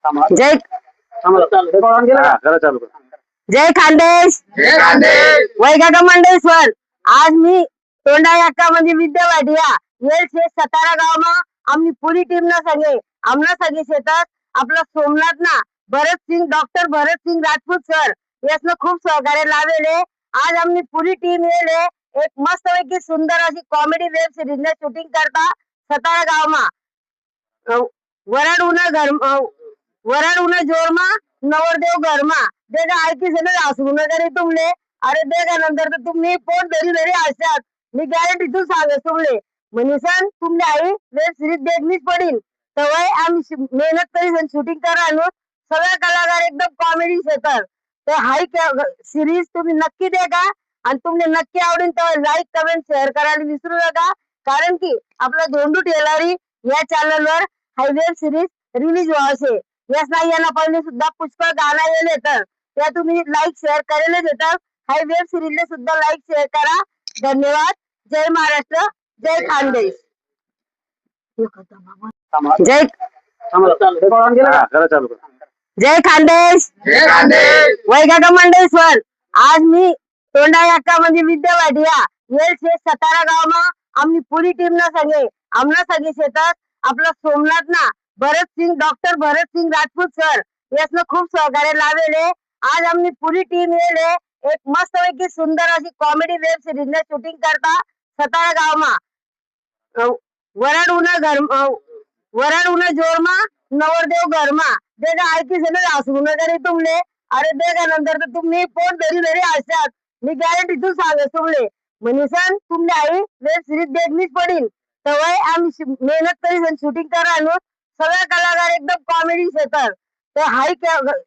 जय जय खानदेश वैकाका मंडेश्वर। आज मी तोंडा याक्का म्हणजे विद्या वाटिया येल से सतारा गाव में आमनी पूरी टीम ना संगे आमना संगे शेतात आपला सोमनाथ ना भरत सिंग डॉक्टर भरत सिंग राजपूत सर यासनं खूप सहकार्य लावेले। आज आमनी पूरी टीम येले एक मस्त पैकी सुंदर अशी कॉमेडी वेब सिरीज ने शूटिंग करता सतारा गाव में वराड उन्हा जोरमा नवरदेव घरमा देखा आयती से ना हसू नगरी तुमले। अरे देखा नंतर तर तुम्ही पोट धरी धरी हसतात। मी गॅरंटी तू सांगे तुमले मनीसन तुमले आई वेब सिरीज देखनीच पडीन। तवय आम्ही मेहनत करी शूटिंग करा आणू सगळ्या कलाकार एकदम कॉमेडी शेतात। तर हाई सिरीज तुम्ही नक्की देखा आणि तुमले नक्की आवडीन तर लाईक कमेंट शेअर करायला विसरू नका। कारण की आपला धोंडू टेलरी या चॅनलवर हाई वेब सिरीज रिलीज व्हायचे यस नाही यांना पहिले सुद्धा पुष्कळ गाणं येले तर त्या तुम्ही लाईक शेअर करेलच येतात। हाई वेब सिरीजला सुद्धा लाईक शेअर करा। धन्यवाद। जय महाराष्ट्र जय खानदेश। जय जय खानदेश वैकाका मंडेश्वर। आज मी तोंडा याक्का म्हणजे विद्या वाटिया येल से सतारा गाव में आमनी पूरी टीम ना संगे आमना संगे शेतात आपला सोमनाथ ना भरत सिंग डॉक्टर भरत सिंग राजपूत सर यासनं खूप सहकार्य लावेले। आज आमनी पूरी टीम येले एक मस्त पैकी सुंदर अशी कॉमेडी वेब सिरीज ने शूटिंग करता सतारा गाव में वराड उन्हा जोरमा नवरदेव घरमा देखा आयती से ना हसू नगरी तुमले। अरे देखा नंतर तर तुम्ही पोट धरी धरी हसतात। मी गॅरंटी तू सांगे तुमले मनीसन तुमले आई वेब सिरीज देखनीच पडीन। तवय आम्ही मेहनत करी शूटिंग करा आणू सगळ्या कलाकार एकदम कॉमेडी शेतात। तर हाई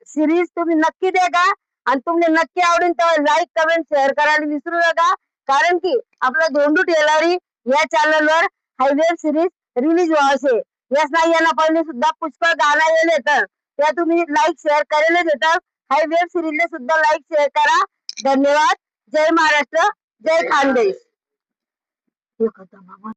सिरीज तुम्ही नक्की देखा आणि तुमले नक्की आवडीन तर लाईक कमेंट शेअर करायला विसरू नका। कारण की आपला धोंडू टेलरी या चॅनलवर हाई वेब सिरीज रिलीज व्हायचे यस नाही यांना पहिले सुद्धा पुष्कळ गाणं येले तर त्या तुम्ही लाईक शेअर करेलच येतात। हाई वेब सिरीजला सुद्धा लाईक शेअर करा। धन्यवाद। जय महाराष्ट्र जय खानदेश।